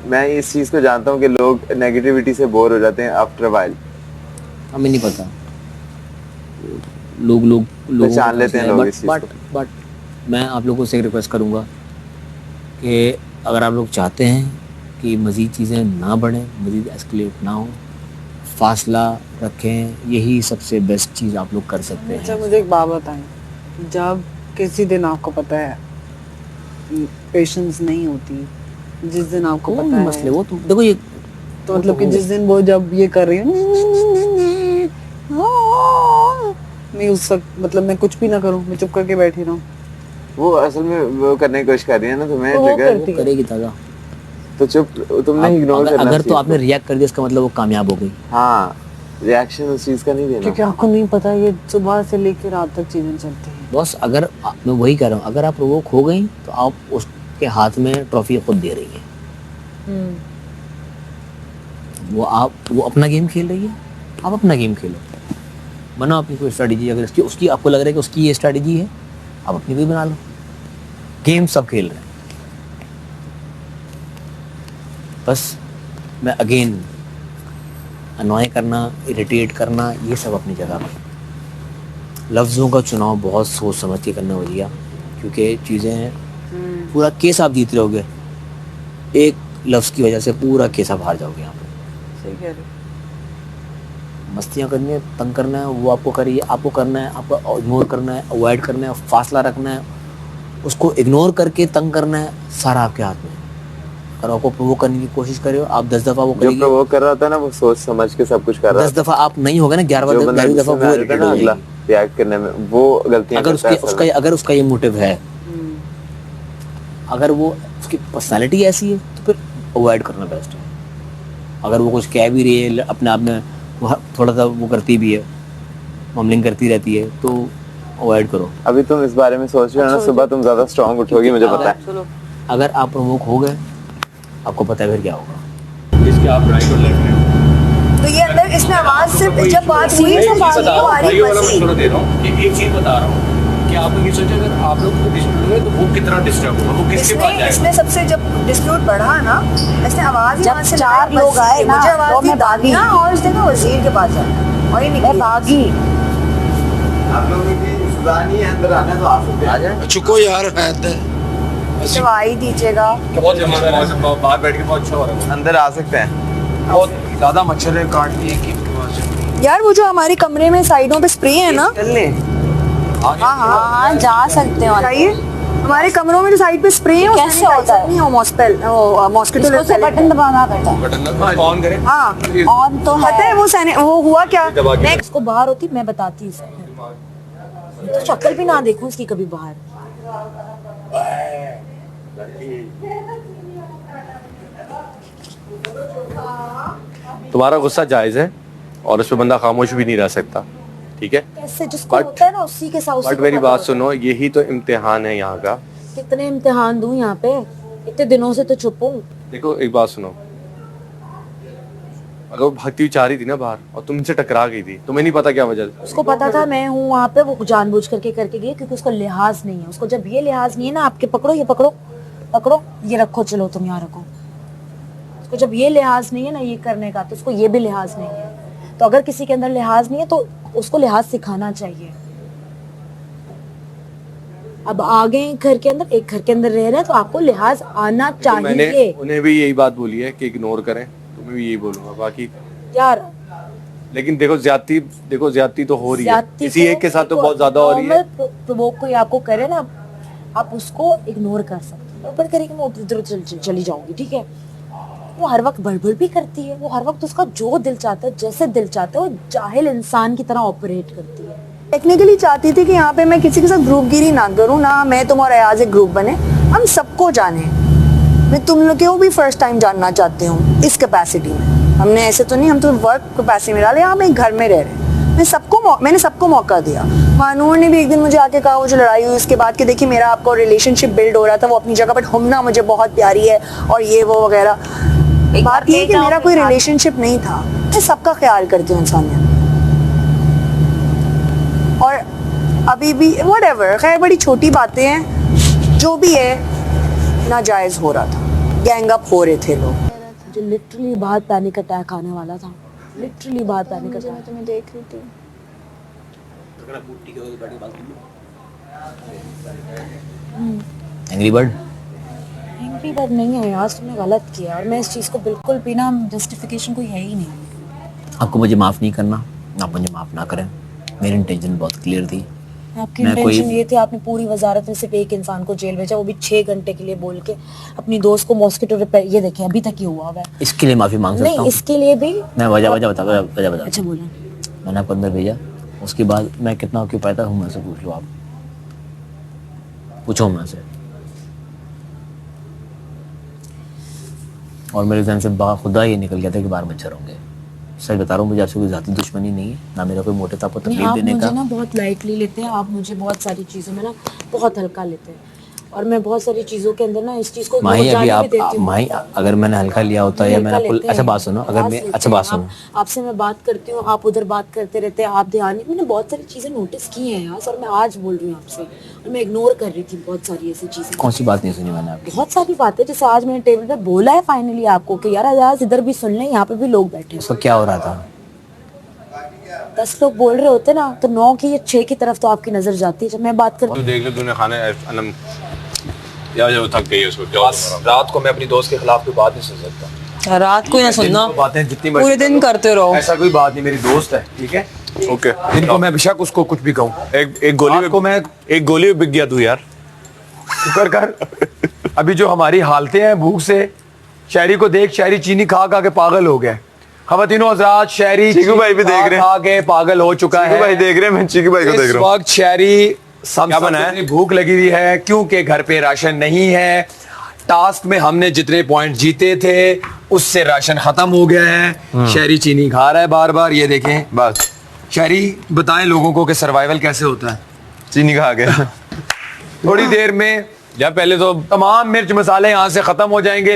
मैं इस चीज को जानता हूँ कि लोग नेगेटिविटी से बोर हो जाते हैं आफ्टर व्हाइल। हमें नहीं पता, लोग पहचान लेते हैं लोग इस चीज को। बट मैं आप लोगों से एक रिक्वेस्ट करूँगा कि अगर आप लोग चाहते हैं कि मज़ीद चीज़ें ना बढ़ें, मज़ीद एस्केलेट ना हो, फासला रखें, यही सबसे बेस्ट चीज़ आप लोग कर सकते हैं। अच्छा मुझे एक बात बताएं, जब किसी दिन आपको पता है पेशेंस नहीं होती, जिस दिन आपको पता है मसले वो तो देखो ये तो मतलब कि जिस दिन वो जब ये कर रही है मैं उस वक्त मतलब मैं कुछ भी ना करूं, मैं चुप करके बैठी रहूं, वो असल में वो करने की कोशिश कर रही है ना तुम्हें तो वो ट्रिगर, करती है। करेगी ताज़ा। तो चुप तुमने इग्नोर करना अगर तो सीखो। आपने रिएक्ट कर दिया इसका मतलब वो कामयाब हो गई। हाँ, रिएक्शन उस चीज का नहीं देना। क्योंकि आपको नहीं पता ये सुबह से लेकर रात तक चीजें चलती हैं। बॉस अगर मैं वही कह रहा हूँ, अगर आप प्रोवोक हो गई तो आप उसके हाथ में ट्रॉफी खुद दे रही है। वो अपना गेम खेल रही है, आप अपना गेम खेलो, बनाओ अपनी कोई स्ट्रेटजी। अगर उसकी आपको लग रहा है कि उसकी ये स्ट्रेटजी है, आप अपनी भी बना लो। गेम सब खेल रहे हैं। बस मैं अगेन अनॉय करना, इरिटेट करना, ये सब अपनी जगह पर। लफ्ज़ों का चुनाव बहुत सोच समझ के करना भैया, क्योंकि चीज़ें पूरा केस आप जीत रहोगे, एक लफ्ज़ की वजह से पूरा केस आप हार जाओगे। यहाँ पे सही कह रहे हो। मस्तियाँ करनी है, तंग करना है, वो आपको करिए, आपको करना है, आपको इग्नोर करना है, अवॉइड करना है, फासला रखना है, उसको इग्नोर करके तंग करना है, सारा आपके हाथ में। अगर आपको प्रोवोक करने की कोशिश करे हो, आप 10 दफ़ा वो जो करेंगे, प्रोवोक कर रहा था ना वो सोच समझ के सब कुछ कर रहा 10 दफ़ा आप नहीं होगा ना, 11 जो बंदा 11वीं दफ़ा वो गुस्से में आ जाता है irritate ना हो अगला जाएगी। रिएक्ट करने में, वो गलतियां अगर करता है असल में। अगर उसका ये मोटिव है, अगर वो उसकी पर्सनालिटी ऐसी है तो फिर अवॉइड करना बेस्ट है। अगर वो कुछ कह भी रही है अपने आप में, वो थोड़ा सा वो करती भी है, ममलिंग करती रहती है, तो अवॉइड करो। अभी तुम इस बारे में सोच रहे हो ना, सुबह तुम ज्यादा स्ट्रांग उठोगी, मुझे पता है। चलो अगर आप प्रमुख हो गए, आपको पता है फिर क्या होगा। इसके आप राइट और लेफ्ट हैं। तो ये अंदर इसमें आवाज सिर्फ जब बात हुई तो बात हमारी बची। दे रहा हूँ कि एक चीज बता रहा हूँ कि आप लोग ये सोचें अगर आप लोग को डिस्प्यूट हुए तो वो कितना डिस्टर्ब होगा, वो किसके पास जाएगा। इसमें सबसे जब डिस्प्यूट बढ़ा ना, इसने आवाज जब 4 लोग आए ना, मुझे आवाज तो दी मैं भागी। दादियाँ और उसने कहा वजीर के पास जाना और ये मैं निकली। भागी। आप लोगों की सुधार नहीं है, अंदर आना तो आ सकते हैं। आ जाए। चुको यार दवाई दीजिएगा। बहुत बाहर बैठ के बहुत अच्छा हो रहा है, अंदर आ सकते हैं। बहुत ज्यादा मच्छर है, काट दिए कि यार वो जो हमारे कमरे में साइडों पे स्प्रे है ना, हाँ जा सकते हो। चाहिए हमारे कमरों में जो साइड पे स्प्रे है, कैसे होता है? मॉस्किटो इसको से बटन दबाना पड़ता है। बटन ऑन करें। हाँ ऑन तो पता है वो हुआ क्या। नेक्स्ट को बाहर होती मैं बताती इसको, तो शक्ल भी ना देखूं इसकी कभी बाहर। तुम्हारा गुस्सा जायज है और उस पर बंदा खामोश भी नहीं रह सकता, ठीक है। कैसे जिसको But- होता है ना उसी के साथ उसी बट को मेरी पता बात होता सुनो, यही तो इम्तिहान है यहाँ का। है। कितने इम्तिहान दूं यहाँ पे, इतने दिनों से तो चुप हूँ। देखो एक बात सुनो, अगर वो भागती हुई चाह रही थी ना बाहर और तुमसे टकरा गई थी, तुम्हें नहीं पता क्या वजह थी। उसको पता था मैं हूँ वहाँ पे, वो जानबूझ करके गई क्योंकि उसका लिहाज नहीं है। उसको जब ये लिहाज नहीं है ना, आपके पकड़ो ये पकड़ो पकड़ो ये रखो, चलो तुम यहाँ रखो। उसको जब ये लिहाज नहीं है ना ये करने का, तो उसको ये भी लिहाज नहीं है। तो अगर किसी के अंदर लिहाज नहीं है तो उसको लिहाज सिखाना चाहिए। अब आ गए घर के अंदर, एक घर के अंदर रह रहे हैं तो आपको लिहाज आना तो मैंने चाहिए। उन्हें भी यही बात बोली है कि इग्नोर करें, तुम्हें भी यही बोलूंगा। बाकी यार लेकिन देखो ज्यादती तो हो रही है, ज्यादती किसी एक के साथ तो बहुत ज्यादा हो रही है। प्रवोक कोई आपको करे ना, आप उसको इग्नोर कर सकते हो, ऊपर करेगी मैं इधर चली जाऊंगी, ठीक है। वो हर वक्त बड़बड़ भी करती है, वो हर वक्त उसका जो दिल चाहता है जैसे दिल चाहता है वो जाहिल इंसान की तरह ऑपरेट करती है। टेक्निकली चाहती थी कि यहाँ पे मैं किसी के साथ ग्रुपगिरी ना करूँ, ना मैं तुम और अयाज एक ग्रुप बने, हम सबको जाने। मैं तुम लोग को भी फर्स्ट टाइम जानना चाहती हूँ इस कैपेसिटी में। हमने ऐसे तो नहीं, हम तो वर्क कैपेसिटी में डाले, हम एक घर में रह रहे हैं। मैंने सबको मौका दिया। मानूर ने भी एक दिन मुझे आके कहा, वो जो लड़ाई हुई उसके बाद कि देखिए मेरा आपका रिलेशनशिप बिल्ड हो रहा था, वो अपनी जगह बट हमना मुझे बहुत प्यारी है और ये वो वगैरह। बात ये है कि मेरा कोई रिलेशनशिप नहीं था, मैं सबका ख्याल करती हूँ इंसानियत। और अभी भी व्हाटएवर, खैर बड़ी छोटी बातें हैं, जो भी है नाजायज हो रहा था, गैंग अप हो रहे थे लोग। मुझे लिटरली बहुत पैनिक अटैक आने वाला था, लिटरली बहुत पैनिक मुझे, मैं अटैक। तुम्हें देख रही थी। Angry bird. एंग्री बर्ड नहीं है यार, तुमने गलत किया और मैं इस चीज़ को बिल्कुल भी ना, जस्टिफिकेशन कोई है ही नहीं। आपको मुझे माफ़ नहीं करना, आप मुझे माफ़ ना करें। मेरी इंटेंशन बहुत क्लियर थी। आपकी मैं कोई- इंटेंशन ये थी, आपने पूरी वजारत में सिर्फ एक इंसान को जेल भेजा, वो भी 6 घंटे के लिए बोल के अपनी दोस्त को मॉस्किटो रिपेयर, ये देखें अभी तक ये हुआ हुआ है। इसके लिए माफ़ी मांग सकता नहीं, हूँ? इसके लिए भी मैं वजह बता। अच्छा बोलो। मैंने आपको अंदर भेजा, उसके बाद मैं कितना ऑक्यूपाई था हूँ, मैं से पूछ लो आप, पूछो मैं से। और मेरे जहन से खुदा ये निकल गया था कि बाहर मच्छर होंगे। सच बता रहा हूँ, मुझे आपसे कोई ज़ाती दुश्मनी नहीं है, ना मेरा कोई मोटे ताप को नहीं, तकलीफ आप देने मुझे का। ना बहुत लाइटली लेते हैं, आप मुझे बहुत सारी चीज़ों में ना बहुत हल्का लेते हैं और मैं बहुत सारी चीज़ों के अंदर ना इस चीज़ को माही, अभी जाने भी आप देती हूँ। माही, अगर मैंने हल्का लिया होता या मैंने आपको, अच्छा बात सुनो, अगर मैं, अच्छा बात सुनो, आपसे मैं बात करती हूँ, आप उधर बात करते रहते हैं, आप ध्यान नहीं, मैंने बहुत सारी चीज़ें नोटिस की हैं यार, और मैं आज बोल रही हूँ आपसे, और मैं इग्नोर कर रही थी बहुत सारी ऐसी चीज़ें। कौन सी बात नहीं सुनी मैंने आपकी? बहुत सारी बातें, जैसे आज मैंने टेबल पे बोला है फाइनली आपको कि यार आज इधर भी सुन लें, यहाँ पे भी लोग बैठे हैं। उसका क्या हो रहा था? 10 लोग बोल रहे होते ना तो 9 की या 6 की तरफ तो आपकी नजर जाती है। जब मैं बात करती तू देख ले, तूने खाने अनम या जब थक गई है उसको क्या रात को मैं अपनी दोस्त के खिलाफ कोई बात नहीं सुन सकता। रात को ना सुनना, बातें जितनी पूरे दिन करते रहो। ऐसा कोई बात नहीं, मेरी दोस्त है, ठीक है। ओके, दिन को मैं बेशक उसको कुछ भी कहूँ, एक गोली रात में को मैं एक गोली में बिक गया तू यार। शुक्र कर। अभी जो हमारी हालतें हैं भूख से, शहरी को देख, शहरी चीनी खा खा के पागल हो गए। खवातीनो हज़रात, शहरी चीकू भाई भी देख रहे हैं। खा के पागल हो चुका है। चीकू भाई देख रहे हैं, मैं चीकू भाई को देख इस रहा हूँ। वक्त शहरी क्या बना है? इतनी भूख लगी हुई है क्योंकि घर पे राशन नहीं है। टास्क में हमने जितने पॉइंट जीते थे उससे राशन खत्म हो गया है। शहरी चीनी खा रहा है बार बार, ये देखें। बस शहरी बताएं लोगों को कि सर्वाइवल कैसे होता है। चीनी खा गया। थोड़ी देर में या पहले तो तमाम मिर्च मसाले यहाँ से खत्म हो जाएंगे।